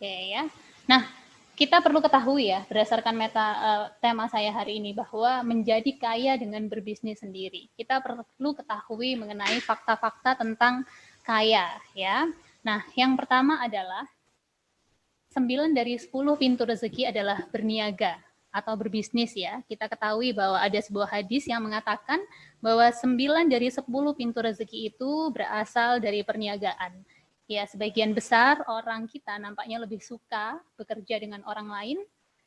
Oke ya. Nah, kita perlu ketahui ya, berdasarkan tema saya hari ini, bahwa menjadi kaya dengan berbisnis sendiri. Kita perlu ketahui mengenai fakta-fakta tentang kaya ya. Nah, yang pertama adalah 9 dari 10 pintu rezeki adalah berniaga atau berbisnis ya. Kita ketahui bahwa ada sebuah hadis yang mengatakan bahwa 9 dari 10 pintu rezeki itu berasal dari perniagaan. Ya, sebagian besar orang kita nampaknya lebih suka bekerja dengan orang lain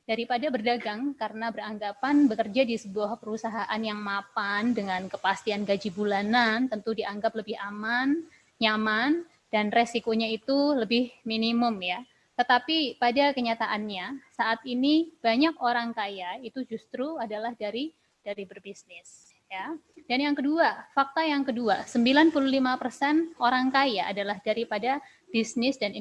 daripada berdagang karena beranggapan bekerja di sebuah perusahaan yang mapan dengan kepastian gaji bulanan tentu dianggap lebih aman, nyaman, dan resikonya itu lebih minimum ya. Tetapi pada kenyataannya saat ini banyak orang kaya itu justru adalah dari berbisnis ya. Dan yang kedua, fakta yang kedua, 95% orang kaya adalah daripada bisnis dan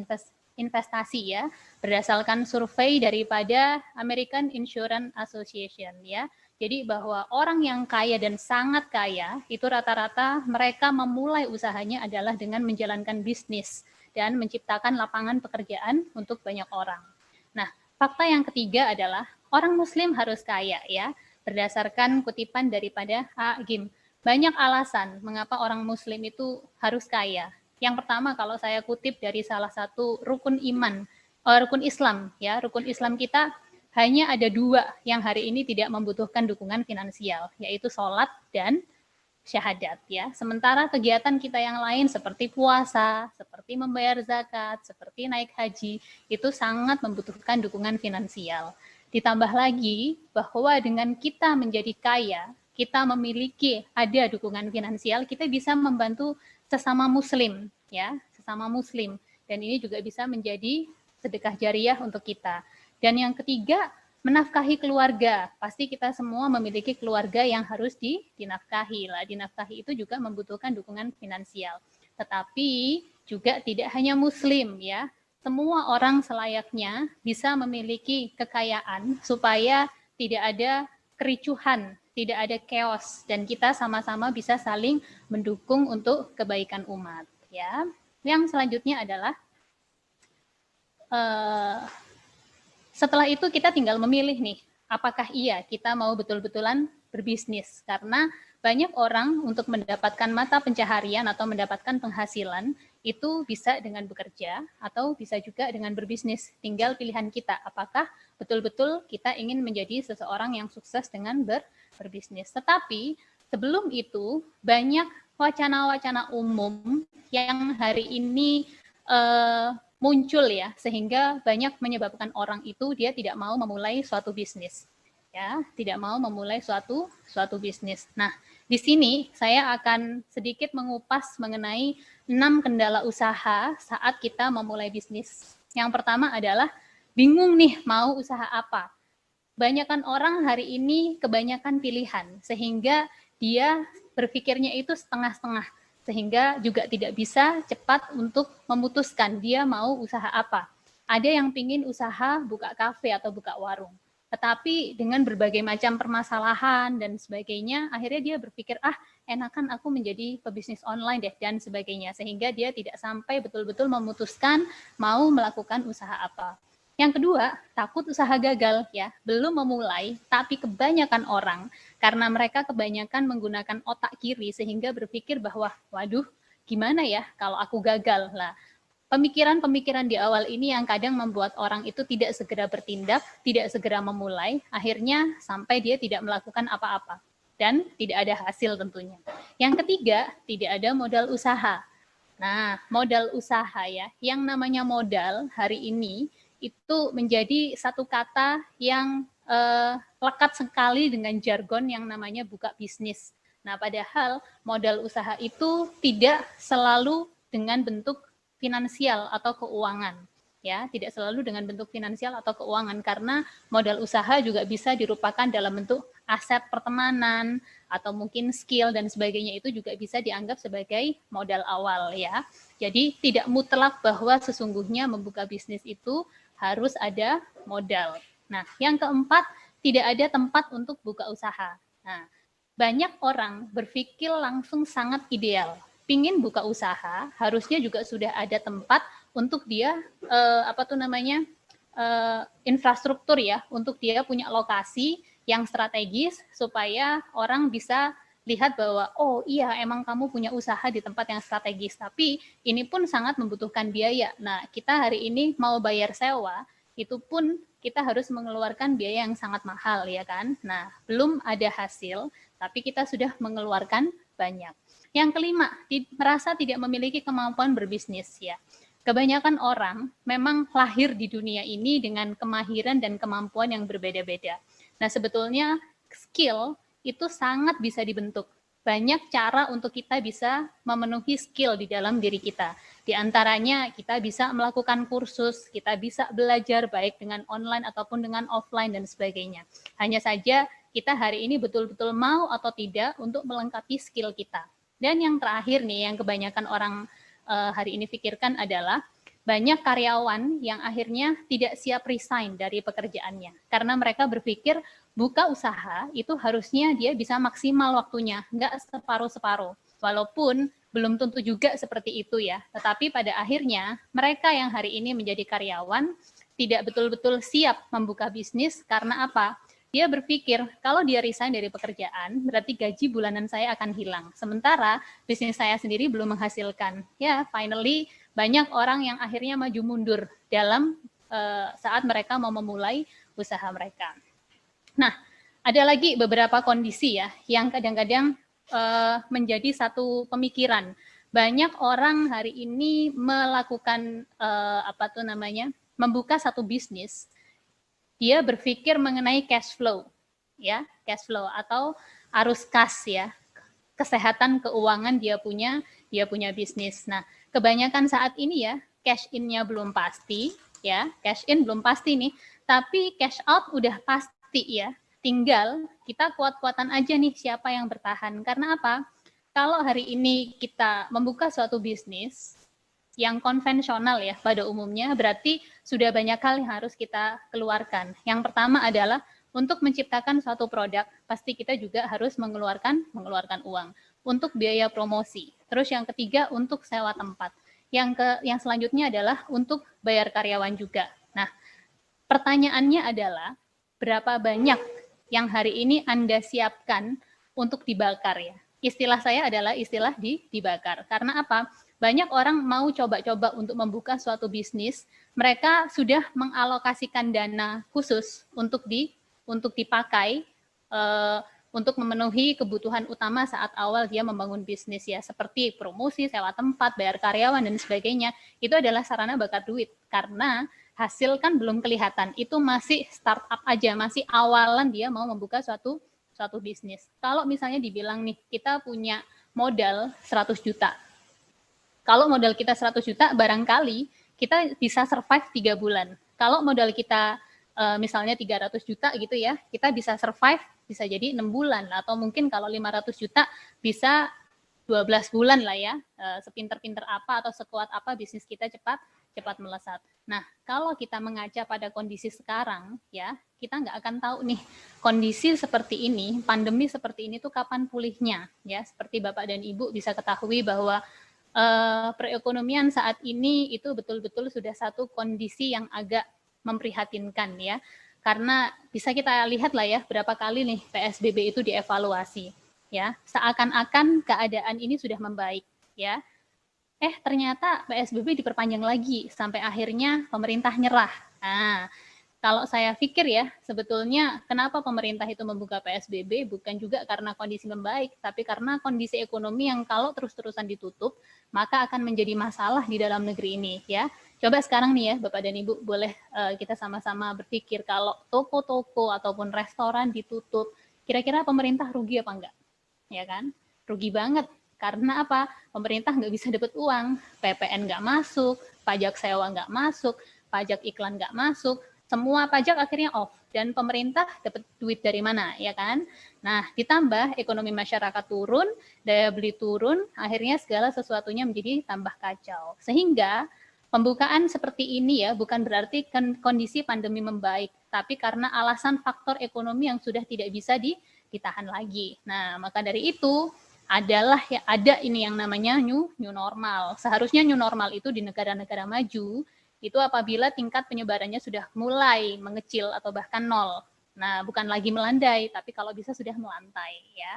investasi ya, berdasarkan survei daripada American Insurance Association ya. Jadi bahwa orang yang kaya dan sangat kaya itu rata-rata mereka memulai usahanya adalah dengan menjalankan bisnis dan menciptakan lapangan pekerjaan untuk banyak orang. Nah, fakta yang ketiga adalah orang muslim harus kaya ya, berdasarkan kutipan daripada Hakim. Banyak alasan mengapa orang muslim itu harus kaya. Yang pertama kalau saya kutip dari salah satu rukun iman, rukun Islam ya, rukun Islam kita hanya ada 2 yang hari ini tidak membutuhkan dukungan finansial, yaitu sholat dan syahadat ya. Sementara kegiatan kita yang lain seperti puasa, seperti membayar zakat, seperti naik haji itu sangat membutuhkan dukungan finansial. Ditambah lagi bahwa dengan kita menjadi kaya, kita memiliki ada dukungan finansial, kita bisa membantu sesama muslim ya, sesama muslim, dan ini juga bisa menjadi sedekah jariah untuk kita. Dan yang ketiga, menafkahi keluarga. Pasti kita semua memiliki keluarga yang harus dinafkahi lah. Dinafkahi itu juga membutuhkan dukungan finansial. Tetapi juga tidak hanya muslim ya. Semua orang selayaknya bisa memiliki kekayaan supaya tidak ada kericuhan, tidak ada chaos, dan kita sama-sama bisa saling mendukung untuk kebaikan umat ya. Yang selanjutnya adalah setelah itu kita tinggal memilih nih, apakah iya kita mau betul-betulan berbisnis. Karena banyak orang untuk mendapatkan mata pencaharian atau mendapatkan penghasilan itu bisa dengan bekerja atau bisa juga dengan berbisnis. Tinggal pilihan kita, apakah betul-betul kita ingin menjadi seseorang yang sukses dengan berbisnis. Tetapi sebelum itu banyak wacana-wacana umum yang hari ini muncul ya, sehingga banyak menyebabkan orang itu dia tidak mau memulai suatu bisnis ya, tidak mau memulai suatu bisnis. Nah, di sini saya akan sedikit mengupas mengenai 6 kendala usaha saat kita memulai bisnis. Yang pertama adalah bingung nih mau usaha apa. Banyakan orang hari ini kebanyakan pilihan sehingga dia berpikirnya itu setengah-setengah, sehingga juga tidak bisa cepat untuk memutuskan dia mau usaha apa. Ada yang pingin usaha buka kafe atau buka warung, tetapi dengan berbagai macam permasalahan dan sebagainya, akhirnya dia berpikir, enakan aku menjadi pebisnis online deh, dan sebagainya, sehingga dia tidak sampai betul-betul memutuskan mau melakukan usaha apa. Yang kedua, takut usaha gagal ya, belum memulai, tapi kebanyakan orang karena mereka kebanyakan menggunakan otak kiri sehingga berpikir bahwa waduh, gimana ya kalau aku gagal lah. Pemikiran-pemikiran di awal ini yang kadang membuat orang itu tidak segera bertindak, tidak segera memulai, akhirnya sampai dia tidak melakukan apa-apa dan tidak ada hasil tentunya. Yang ketiga, tidak ada modal usaha. Nah, modal usaha ya, yang namanya modal hari ini itu menjadi satu kata yang lekat sekali dengan jargon yang namanya buka bisnis. Nah, padahal modal usaha itu tidak selalu dengan bentuk finansial atau keuangan. Ya, tidak selalu dengan bentuk finansial atau keuangan, karena modal usaha juga bisa dirupakan dalam bentuk aset pertemanan atau mungkin skill dan sebagainya, itu juga bisa dianggap sebagai modal awal ya. Jadi tidak mutlak bahwa sesungguhnya membuka bisnis itu harus ada modal. Nah, yang keempat, tidak ada tempat untuk buka usaha. Nah, banyak orang berpikir langsung sangat ideal. Pingin buka usaha, harusnya juga sudah ada tempat untuk dia infrastruktur ya, untuk dia punya lokasi yang strategis supaya orang bisa lihat bahwa oh iya emang kamu punya usaha di tempat yang strategis, tapi ini pun sangat membutuhkan biaya. Nah, kita hari ini mau bayar sewa, itu pun kita harus mengeluarkan biaya yang sangat mahal ya kan. Nah, belum ada hasil, tapi kita sudah mengeluarkan banyak. Yang kelima, merasa tidak memiliki kemampuan berbisnis ya. Kebanyakan orang memang lahir di dunia ini dengan kemahiran dan kemampuan yang berbeda-beda. Nah, sebetulnya skill itu sangat bisa dibentuk. Banyak cara untuk kita bisa memenuhi skill di dalam diri kita. Di antaranya kita bisa melakukan kursus, kita bisa belajar baik dengan online ataupun dengan offline dan sebagainya. Hanya saja kita hari ini betul-betul mau atau tidak untuk melengkapi skill kita. Dan yang terakhir nih, yang kebanyakan orang hari ini pikirkan adalah banyak karyawan yang akhirnya tidak siap resign dari pekerjaannya. Karena mereka berpikir buka usaha itu harusnya dia bisa maksimal waktunya, nggak separuh-separuh. Walaupun belum tentu juga seperti itu ya. Tetapi pada akhirnya mereka yang hari ini menjadi karyawan tidak betul-betul siap membuka bisnis karena apa? Dia berpikir kalau dia resign dari pekerjaan berarti gaji bulanan saya akan hilang. Sementara bisnis saya sendiri belum menghasilkan. Ya, finally banyak orang yang akhirnya maju mundur dalam saat mereka mau memulai usaha mereka. Nah, ada lagi beberapa kondisi ya yang kadang-kadang menjadi satu pemikiran. Banyak orang hari ini melakukan membuka satu bisnis. Dia berpikir mengenai cash flow, ya, cash flow atau arus kas ya, kesehatan keuangan dia punya bisnis. Nah, kebanyakan saat ini ya cash in-nya belum pasti, ya, cash in belum pasti nih, tapi cash out udah pasti ya. Tinggal kita kuat-kuatan aja nih siapa yang bertahan. Karena apa? Kalau hari ini kita membuka suatu bisnis yang konvensional ya pada umumnya, berarti sudah banyak hal yang harus kita keluarkan. Yang pertama adalah untuk menciptakan suatu produk, pasti kita juga harus mengeluarkan uang untuk biaya promosi. Terus yang ketiga untuk sewa tempat. Yang selanjutnya adalah untuk bayar karyawan juga. Nah, pertanyaannya adalah berapa banyak yang hari ini Anda siapkan untuk dibakar ya? Istilah saya adalah istilah dibakar. Karena apa? Banyak orang mau coba-coba untuk membuka suatu bisnis, mereka sudah mengalokasikan dana khusus untuk dipakai untuk memenuhi kebutuhan utama saat awal dia membangun bisnis ya, seperti promosi, sewa tempat, bayar karyawan dan sebagainya. Itu adalah sarana bakar duit karena hasil kan belum kelihatan. Itu masih startup aja, masih awalan dia mau membuka suatu bisnis. Kalau misalnya dibilang nih, kita punya modal 100 juta. Kalau modal kita 100 juta, barangkali kita bisa survive 3 bulan. Kalau modal kita misalnya 300 juta gitu ya, kita bisa survive bisa jadi 6 bulan. Atau mungkin kalau 500 juta bisa 12 bulan lah ya, sepinter-pinter apa atau sekuat apa bisnis kita cepat melesat. Nah, kalau kita mengaca pada kondisi sekarang ya, kita nggak akan tahu nih kondisi seperti ini, pandemi seperti ini tuh kapan pulihnya ya. Seperti Bapak dan Ibu bisa ketahui bahwa perekonomian saat ini itu betul-betul sudah satu kondisi yang agak memprihatinkan ya, karena bisa kita lihat lah ya berapa kali nih PSBB itu dievaluasi ya, seakan-akan keadaan ini sudah membaik ya, ternyata PSBB diperpanjang lagi sampai akhirnya pemerintah nyerah. Nah, kalau saya pikir ya, sebetulnya kenapa pemerintah itu membuka PSBB bukan juga karena kondisi membaik, tapi karena kondisi ekonomi yang kalau terus-terusan ditutup, maka akan menjadi masalah di dalam negeri ini ya. Coba sekarang nih ya, Bapak dan Ibu, boleh kita sama-sama berpikir kalau toko-toko ataupun restoran ditutup, kira-kira pemerintah rugi apa enggak? Ya kan? Rugi banget. Karena apa? Pemerintah nggak bisa dapat uang, PPN nggak masuk, pajak sewa nggak masuk, pajak iklan nggak masuk, semua pajak akhirnya off dan pemerintah dapat duit dari mana ya kan. Nah, ditambah ekonomi masyarakat turun, daya beli turun, akhirnya segala sesuatunya menjadi tambah kacau. Sehingga pembukaan seperti ini ya bukan berarti kondisi pandemi membaik, tapi karena alasan faktor ekonomi yang sudah tidak bisa ditahan lagi. Nah, maka dari itu adalah ya ada ini yang namanya new normal. Seharusnya new normal itu di negara-negara maju itu apabila tingkat penyebarannya sudah mulai mengecil atau bahkan nol. Nah, bukan lagi melandai, tapi kalau bisa sudah melantai ya.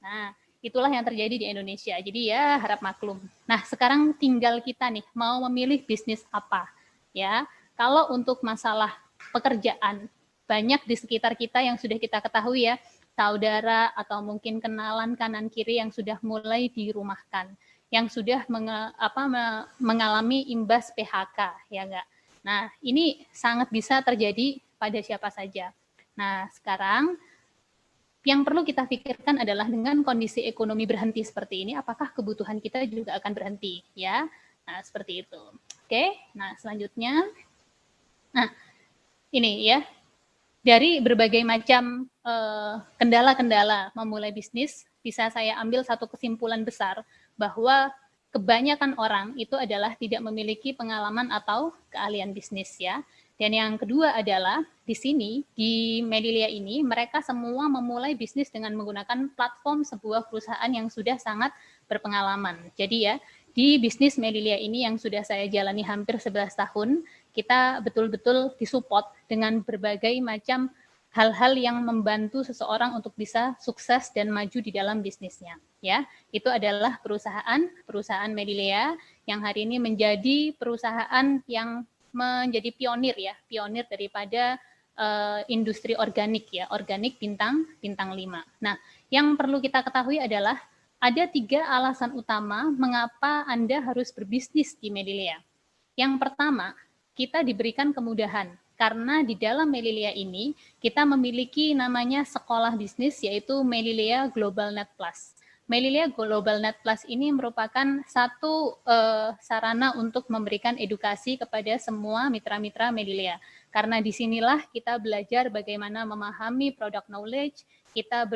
Nah, itulah yang terjadi di Indonesia. Jadi ya harap maklum. Nah, sekarang tinggal kita nih mau memilih bisnis apa ya. Kalau untuk masalah pekerjaan, banyak di sekitar kita yang sudah kita ketahui ya, saudara atau mungkin kenalan kanan kiri yang sudah mulai dirumahkan, yang sudah mengalami imbas PHK, ya enggak? Nah, ini sangat bisa terjadi pada siapa saja. Nah, sekarang yang perlu kita pikirkan adalah dengan kondisi ekonomi berhenti seperti ini, apakah kebutuhan kita juga akan berhenti, ya? Nah, seperti itu. Oke, nah selanjutnya, nah ini ya, dari berbagai macam kendala-kendala memulai bisnis, bisa saya ambil satu kesimpulan besar bahwa kebanyakan orang itu adalah tidak memiliki pengalaman atau keahlian bisnis ya. Dan yang kedua adalah di sini, di Medilia ini, mereka semua memulai bisnis dengan menggunakan platform sebuah perusahaan yang sudah sangat berpengalaman. Jadi ya, di bisnis Medilia ini yang sudah saya jalani hampir 11 tahun, kita betul-betul disupport dengan berbagai macam hal-hal yang membantu seseorang untuk bisa sukses dan maju di dalam bisnisnya. Ya, itu adalah perusahaan Medilia yang hari ini menjadi perusahaan yang menjadi pionir ya, pionir daripada industri organik ya, organik bintang 5. Nah, yang perlu kita ketahui adalah ada 3 alasan utama mengapa Anda harus berbisnis di Medilia. Yang pertama, kita diberikan kemudahan karena di dalam Medilia ini kita memiliki namanya sekolah bisnis yaitu Medilia Global Net Plus. Medilia Global Net Plus ini merupakan satu sarana untuk memberikan edukasi kepada semua mitra-mitra Medilia. Karena disinilah kita belajar bagaimana memahami product knowledge, kita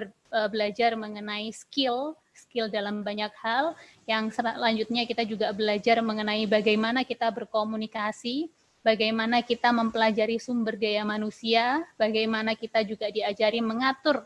belajar mengenai skill dalam banyak hal, yang selanjutnya kita juga belajar mengenai bagaimana kita berkomunikasi, bagaimana kita mempelajari sumber daya manusia, bagaimana kita juga diajari mengatur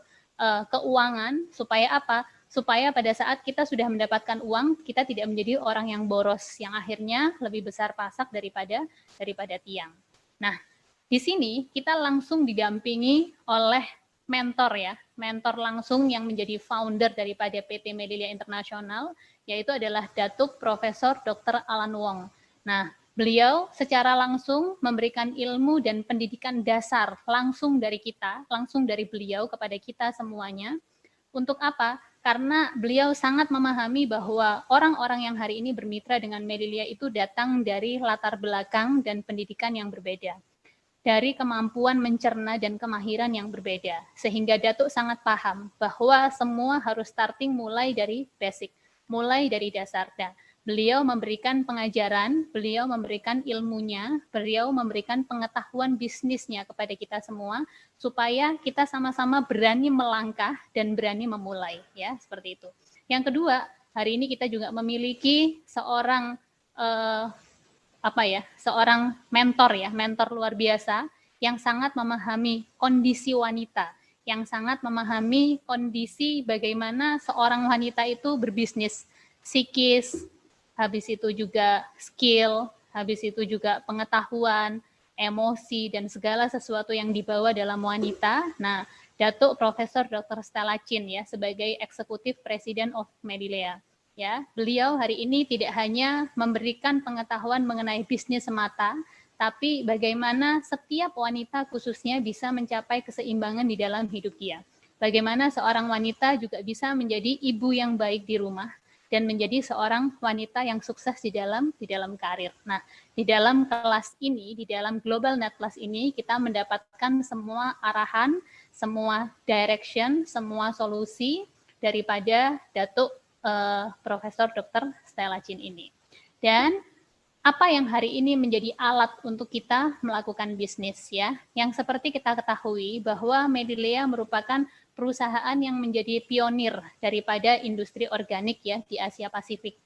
keuangan, supaya apa? Supaya pada saat kita sudah mendapatkan uang, kita tidak menjadi orang yang boros, yang akhirnya lebih besar pasak daripada tiang. Nah, di sini kita langsung didampingi oleh mentor ya, mentor langsung yang menjadi founder daripada PT Medilia Internasional, yaitu adalah Datuk Profesor Dr. Alan Wong. Nah, beliau secara langsung memberikan ilmu dan pendidikan dasar langsung dari kita, langsung dari beliau kepada kita semuanya. Untuk apa? Karena beliau sangat memahami bahwa orang-orang yang hari ini bermitra dengan Medilia itu datang dari latar belakang dan pendidikan yang berbeda, dari kemampuan mencerna dan kemahiran yang berbeda, sehingga Datuk sangat paham bahwa semua harus starting mulai dari basic, mulai dari dasar. Dan beliau memberikan pengajaran, beliau memberikan ilmunya, beliau memberikan pengetahuan bisnisnya kepada kita semua, supaya kita sama-sama berani melangkah dan berani memulai, ya seperti itu. Yang kedua, hari ini kita juga memiliki seorang seorang mentor ya, mentor luar biasa yang sangat memahami kondisi wanita, yang sangat memahami kondisi bagaimana seorang wanita itu berbisnis, psikis, habis itu juga skill, habis itu juga pengetahuan, emosi, dan segala sesuatu yang dibawa dalam wanita. Nah, Datuk Profesor Dr. Stella Chin ya sebagai Eksekutif Presiden of Medilia. Ya, beliau hari ini tidak hanya memberikan pengetahuan mengenai bisnis semata, tapi bagaimana setiap wanita khususnya bisa mencapai keseimbangan di dalam hidup dia. Bagaimana seorang wanita juga bisa menjadi ibu yang baik di rumah dan menjadi seorang wanita yang sukses di dalam karir. Nah, di dalam kelas ini, di dalam Global Net Plus ini, kita mendapatkan semua arahan, semua direction, semua solusi daripada Datuk Profesor Dr. Stella Chin ini. Dan apa yang hari ini menjadi alat untuk kita melakukan bisnis ya? Yang seperti kita ketahui bahwa Medilia merupakan perusahaan yang menjadi pionir daripada industri organik ya di Asia Pasifik.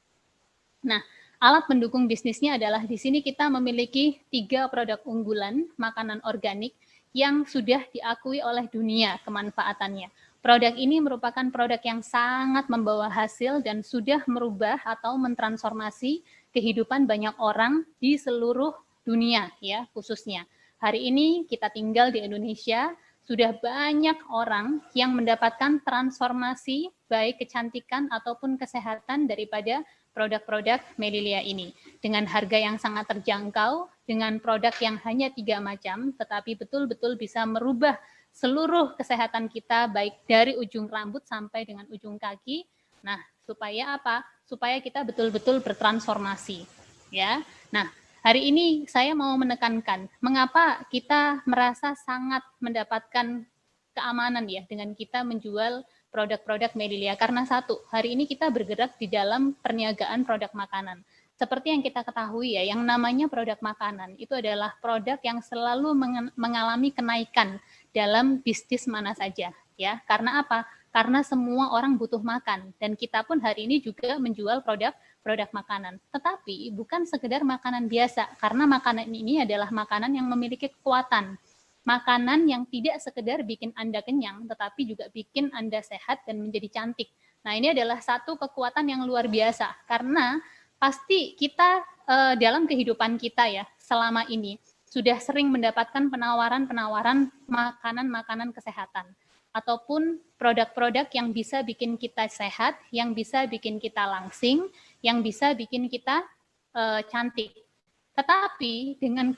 Nah, alat pendukung bisnisnya adalah di sini kita memiliki 3 produk unggulan makanan organik yang sudah diakui oleh dunia kemanfaatannya. Produk ini merupakan produk yang sangat membawa hasil dan sudah merubah atau mentransformasi kehidupan banyak orang di seluruh dunia ya khususnya. Hari ini kita tinggal di Indonesia, sudah banyak orang yang mendapatkan transformasi baik kecantikan ataupun kesehatan daripada produk-produk Melilia ini. Dengan harga yang sangat terjangkau, dengan produk yang hanya 3 macam, tetapi betul-betul bisa merubah seluruh kesehatan kita baik dari ujung rambut sampai dengan ujung kaki. Nah, supaya apa? Supaya kita betul-betul bertransformasi, ya. Nah, hari ini saya mau menekankan mengapa kita merasa sangat mendapatkan keamanan ya dengan kita menjual produk-produk Melilia. Karena satu, hari ini kita bergerak di dalam perniagaan produk makanan. Seperti yang kita ketahui ya, yang namanya produk makanan itu adalah produk yang selalu mengalami kenaikan dalam bisnis mana saja ya. Karena apa? Karena semua orang butuh makan dan kita pun hari ini juga menjual produk makanan. Tetapi bukan sekedar makanan biasa karena makanan ini adalah makanan yang memiliki kekuatan. Makanan yang tidak sekedar bikin Anda kenyang tetapi juga bikin Anda sehat dan menjadi cantik. Nah, ini adalah satu kekuatan yang luar biasa karena pasti kita dalam kehidupan kita ya selama ini sudah sering mendapatkan penawaran-penawaran makanan-makanan kesehatan ataupun produk-produk yang bisa bikin kita sehat, yang bisa bikin kita langsing, yang bisa bikin kita cantik. Tetapi dengan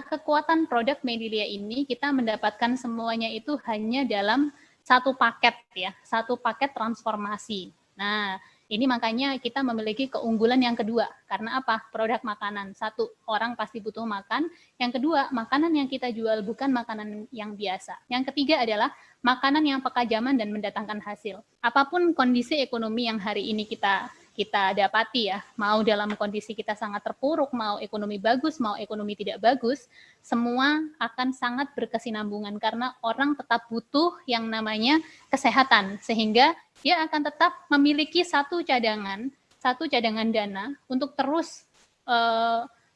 kekuatan produk Melilia ini kita mendapatkan semuanya itu hanya dalam satu paket ya, satu paket transformasi. Nah, ini makanya kita memiliki keunggulan yang kedua. Karena apa? Produk makanan. Satu, orang pasti butuh makan. Yang kedua, makanan yang kita jual bukan makanan yang biasa. Yang ketiga adalah makanan yang peka zaman dan mendatangkan hasil. Apapun kondisi ekonomi yang hari ini kita dapati ya, mau dalam kondisi kita sangat terpuruk, mau ekonomi bagus, mau ekonomi tidak bagus, semua akan sangat berkesinambungan karena orang tetap butuh yang namanya kesehatan, sehingga dia akan tetap memiliki satu cadangan dana untuk terus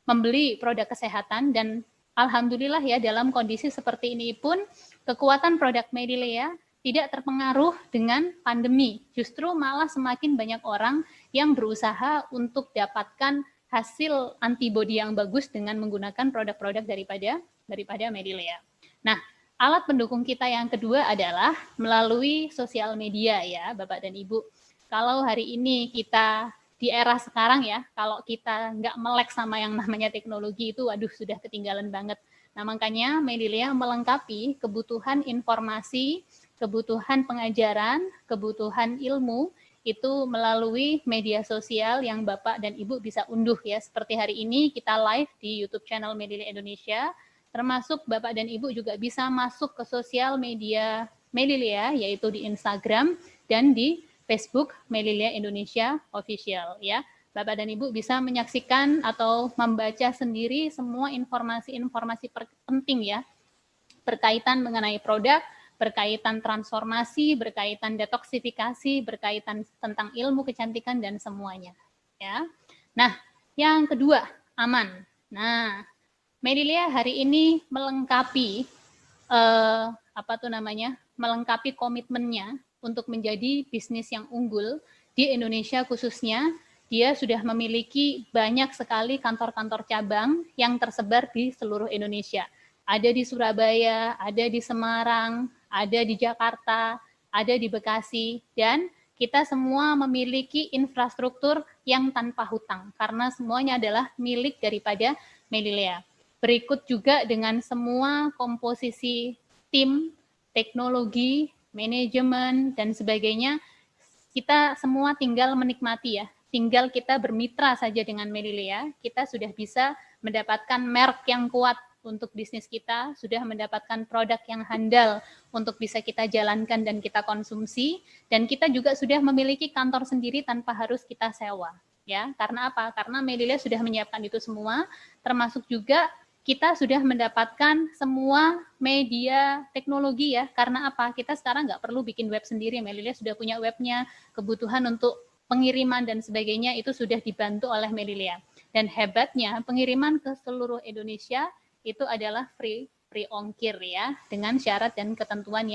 membeli produk kesehatan. Dan alhamdulillah ya dalam kondisi seperti ini pun kekuatan produk Melilia tidak terpengaruh dengan pandemi. Justru malah semakin banyak orang yang berusaha untuk dapatkan hasil antibodi yang bagus dengan menggunakan produk-produk daripada Melilia. Nah, alat pendukung kita yang kedua adalah melalui sosial media ya, Bapak dan Ibu. Kalau hari ini kita di era sekarang ya, kalau kita nggak melek sama yang namanya teknologi itu, waduh sudah ketinggalan banget. Nah, makanya Melilia melengkapi kebutuhan informasi, kebutuhan pengajaran, kebutuhan ilmu, itu melalui media sosial yang Bapak dan Ibu bisa unduh ya. Seperti hari ini kita live di YouTube channel Melilia Indonesia, termasuk Bapak dan Ibu juga bisa masuk ke sosial media Melilia, yaitu di Instagram dan di Facebook Melilia Indonesia Official ya. Bapak dan Ibu bisa menyaksikan atau membaca sendiri semua informasi-informasi penting ya, berkaitan mengenai produk, berkaitan transformasi, berkaitan detoksifikasi, berkaitan tentang ilmu kecantikan dan semuanya. Ya. Nah, yang kedua, aman. Nah, Melilia hari ini melengkapi melengkapi komitmennya untuk menjadi bisnis yang unggul di Indonesia khususnya. Dia sudah memiliki banyak sekali kantor-kantor cabang yang tersebar di seluruh Indonesia. Ada di Surabaya, ada di Semarang, ada di Jakarta, ada di Bekasi, dan kita semua memiliki infrastruktur yang tanpa hutang karena semuanya adalah milik daripada Melilia. Berikut juga dengan semua komposisi tim, teknologi, manajemen, dan sebagainya, kita semua tinggal menikmati ya. Tinggal kita bermitra saja dengan Melilia, kita sudah bisa mendapatkan merek yang kuat untuk bisnis kita, sudah mendapatkan produk yang handal untuk bisa kita jalankan dan kita konsumsi, dan kita juga sudah memiliki kantor sendiri tanpa harus kita sewa. Ya, karena apa? Karena Melilia sudah menyiapkan itu semua, termasuk juga kita sudah mendapatkan semua media teknologi ya. Karena apa? Kita sekarang nggak perlu bikin web sendiri, Melilia sudah punya webnya, kebutuhan untuk pengiriman dan sebagainya itu sudah dibantu oleh Melilia. Dan hebatnya pengiriman ke seluruh Indonesia itu adalah free free ongkir ya, dengan syarat dan ketentuan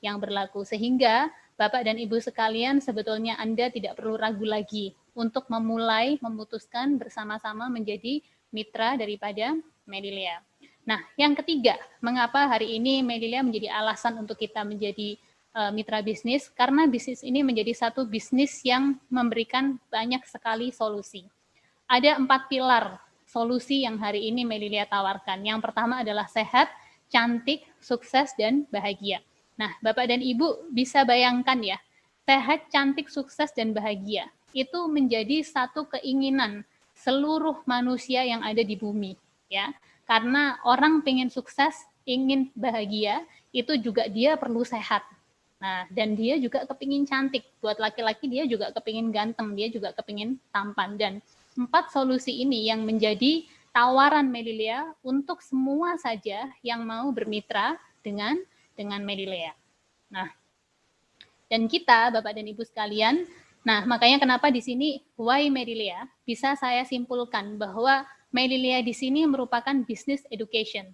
yang berlaku. Sehingga Bapak dan Ibu sekalian, sebetulnya Anda tidak perlu ragu lagi untuk memutuskan bersama-sama menjadi mitra daripada Medilia. Nah, yang ketiga, mengapa hari ini Medilia menjadi alasan untuk kita menjadi mitra bisnis, karena bisnis ini menjadi satu bisnis yang memberikan banyak sekali solusi. Ada 4 pilar solusi yang hari ini Medilia tawarkan. Yang pertama adalah sehat, cantik, sukses, dan bahagia. Nah, Bapak dan Ibu bisa bayangkan ya, sehat, cantik, sukses, dan bahagia itu menjadi satu keinginan seluruh manusia yang ada di bumi, ya. Karena orang pengen sukses, ingin bahagia, itu juga dia perlu sehat. Nah, dan dia juga kepingin cantik. Buat laki-laki dia juga kepingin ganteng, dia juga kepingin tampan. Dan 4 solusi ini yang menjadi tawaran Medilia untuk semua saja yang mau bermitra dengan Medilia. Nah, dan kita, Bapak dan Ibu sekalian, nah makanya kenapa di sini why Medilia, bisa saya simpulkan bahwa Medilia di sini merupakan business education.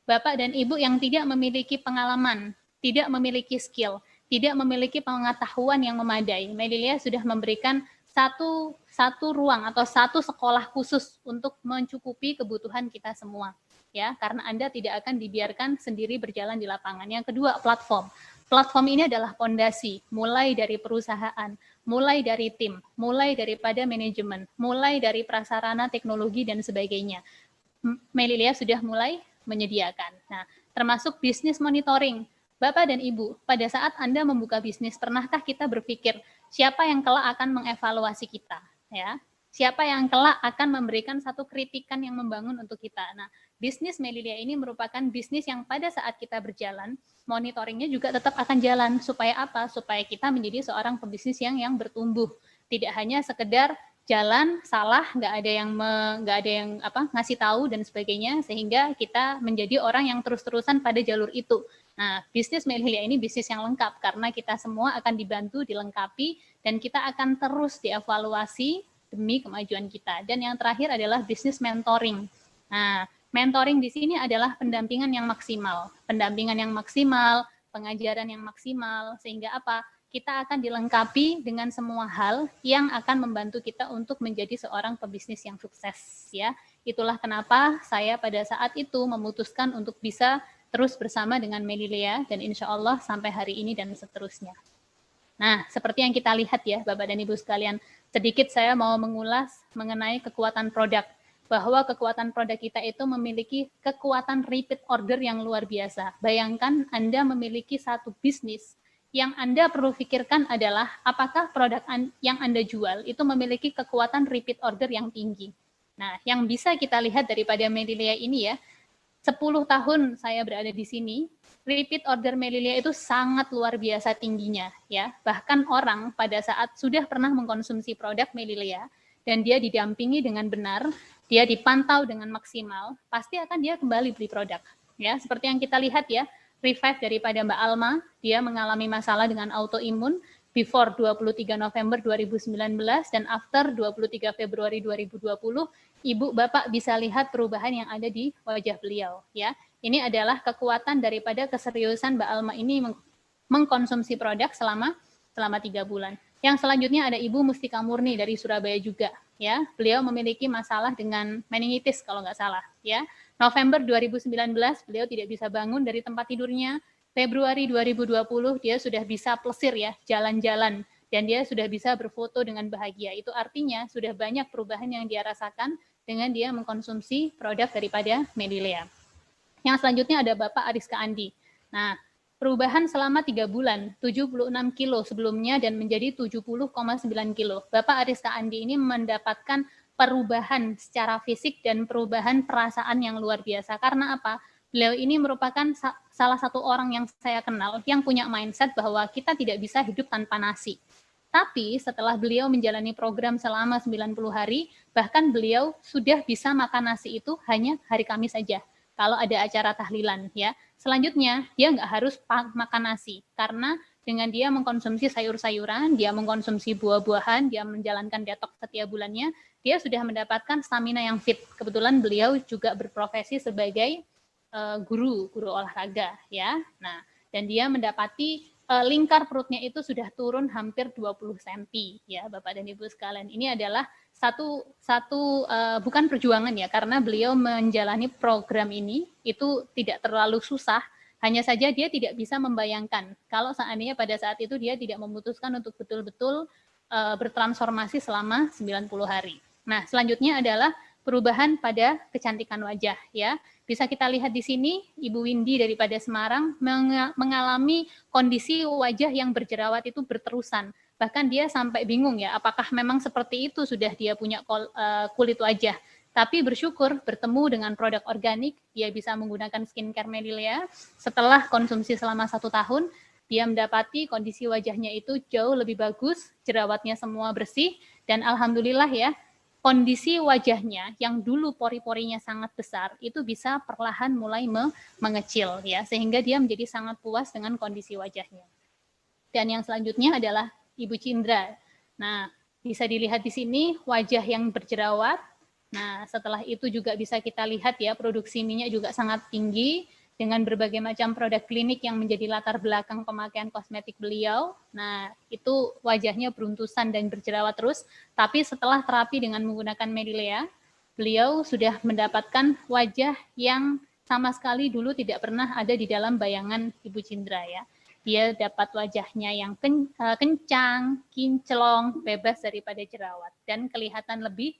Bapak dan Ibu yang tidak memiliki pengalaman, tidak memiliki skill, tidak memiliki pengetahuan yang memadai, Medilia sudah memberikan satu ruang atau satu sekolah khusus untuk mencukupi kebutuhan kita semua, ya, karena Anda tidak akan dibiarkan sendiri berjalan di lapangan. Yang kedua, platform. Platform ini adalah fondasi, mulai dari perusahaan, mulai dari tim, mulai daripada manajemen, mulai dari prasarana teknologi dan sebagainya. Medilia sudah mulai menyediakan. Nah, termasuk bisnis monitoring. Bapak dan Ibu, pada saat Anda membuka bisnis, pernahkah kita berpikir siapa yang kelak akan mengevaluasi kita, ya? Siapa yang kelak akan memberikan satu kritikan yang membangun untuk kita. Nah, bisnis Medilia ini merupakan bisnis yang pada saat kita berjalan, monitoringnya juga tetap akan jalan. Supaya apa? Supaya kita menjadi seorang pebisnis yang bertumbuh. Tidak hanya sekedar jalan salah, nggak ada yang ngasih tahu dan sebagainya, sehingga kita menjadi orang yang terus-terusan pada jalur itu. Nah, bisnis Medilia ini bisnis yang lengkap karena kita semua akan dibantu, dilengkapi, dan kita akan terus dievaluasi demi kemajuan kita. Dan yang terakhir adalah bisnis mentoring. Nah, mentoring di sini adalah pendampingan yang maksimal, pengajaran yang maksimal, sehingga apa? Kita akan dilengkapi dengan semua hal yang akan membantu kita untuk menjadi seorang pebisnis yang sukses, ya. Itulah kenapa saya pada saat itu memutuskan untuk bisa terus bersama dengan Medilia, dan insya Allah sampai hari ini dan seterusnya. Nah, seperti yang kita lihat ya, Bapak dan Ibu sekalian, sedikit saya mau mengulas mengenai kekuatan produk, bahwa kekuatan produk kita itu memiliki kekuatan repeat order yang luar biasa. Bayangkan Anda memiliki satu bisnis, yang Anda perlu pikirkan adalah apakah produk yang Anda jual itu memiliki kekuatan repeat order yang tinggi. Nah, yang bisa kita lihat daripada Medilia ini ya, 10 tahun saya berada di sini, repeat order Medilia itu sangat luar biasa tingginya, ya. Bahkan orang pada saat sudah pernah mengkonsumsi produk Medilia dan dia didampingi dengan benar, dia dipantau dengan maksimal, pasti akan dia kembali beli produk, ya. Seperti yang kita lihat ya, revive daripada Mbak Alma, dia mengalami masalah dengan autoimun before 23 November 2019 dan after 23 Februari 2020, Ibu Bapak bisa lihat perubahan yang ada di wajah beliau, ya. Ini adalah kekuatan daripada keseriusan Mbak Alma ini mengkonsumsi produk selama 3 bulan. Yang selanjutnya ada Ibu Mustika Murni dari Surabaya juga, ya. Beliau memiliki masalah dengan meningitis kalau nggak salah, ya. November 2019 beliau tidak bisa bangun dari tempat tidurnya. Februari 2020 dia sudah bisa plesir ya, jalan-jalan, dan dia sudah bisa berfoto dengan bahagia. Itu artinya sudah banyak perubahan yang dia rasakan dengan dia mengkonsumsi produk daripada Medilia. Yang selanjutnya ada Bapak Ariska Andi. Nah, perubahan selama 3 bulan, 76 kilo sebelumnya dan menjadi 70,9 kilo. Bapak Ariska Andi ini mendapatkan perubahan secara fisik dan perubahan perasaan yang luar biasa. Karena apa? Beliau ini merupakan salah satu orang yang saya kenal yang punya mindset bahwa kita tidak bisa hidup tanpa nasi. Tapi setelah beliau menjalani program selama 90 hari, bahkan beliau sudah bisa makan nasi itu hanya hari Kamis saja, kalau ada acara tahlilan, ya. Selanjutnya, dia nggak harus makan nasi, karena dengan dia mengkonsumsi sayur-sayuran, dia mengkonsumsi buah-buahan, dia menjalankan detox setiap bulannya, dia sudah mendapatkan stamina yang fit. Kebetulan beliau juga berprofesi sebagai guru olahraga ya. Nah, dan dia mendapati lingkar perutnya itu sudah turun hampir 20 cm ya Bapak dan Ibu sekalian. Ini adalah satu bukan perjuangan ya, karena beliau menjalani program ini itu tidak terlalu susah. Hanya saja dia tidak bisa membayangkan kalau seandainya pada saat itu dia tidak memutuskan untuk betul-betul bertransformasi selama 90 hari. Nah, selanjutnya adalah perubahan pada kecantikan wajah ya. Bisa kita lihat di sini Ibu Windy daripada Semarang mengalami kondisi wajah yang berjerawat itu berterusan. Bahkan dia sampai bingung ya, apakah memang seperti itu sudah dia punya kulit wajah. Tapi bersyukur bertemu dengan produk organik, dia bisa menggunakan skincare Medilea. Setelah konsumsi selama 1 tahun, dia mendapati kondisi wajahnya itu jauh lebih bagus, jerawatnya semua bersih, dan alhamdulillah ya, kondisi wajahnya yang dulu pori-porinya sangat besar, itu bisa perlahan mulai mengecil ya, sehingga dia menjadi sangat puas dengan kondisi wajahnya. Dan yang selanjutnya adalah Ibu Cindra. Nah, bisa dilihat di sini wajah yang berjerawat. Nah, setelah itu juga bisa kita lihat ya, produksi minyak juga sangat tinggi dengan berbagai macam produk klinik yang menjadi latar belakang pemakaian kosmetik beliau. Nah, itu wajahnya beruntusan dan berjerawat terus, tapi setelah terapi dengan menggunakan Medilea, beliau sudah mendapatkan wajah yang sama sekali dulu tidak pernah ada di dalam bayangan Ibu Cindra ya. Dia dapat wajahnya yang kencang, kinclong, bebas daripada jerawat, dan kelihatan lebih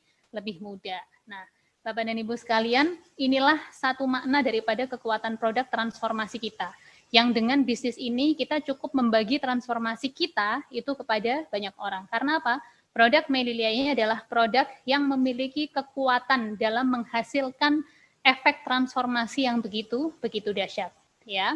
muda. Nah, Bapak dan Ibu sekalian, inilah satu makna daripada kekuatan produk transformasi kita. Yang dengan bisnis ini kita cukup membagi transformasi kita itu kepada banyak orang. Karena apa? Produk Medilea ini adalah produk yang memiliki kekuatan dalam menghasilkan efek transformasi yang begitu dahsyat. Ya.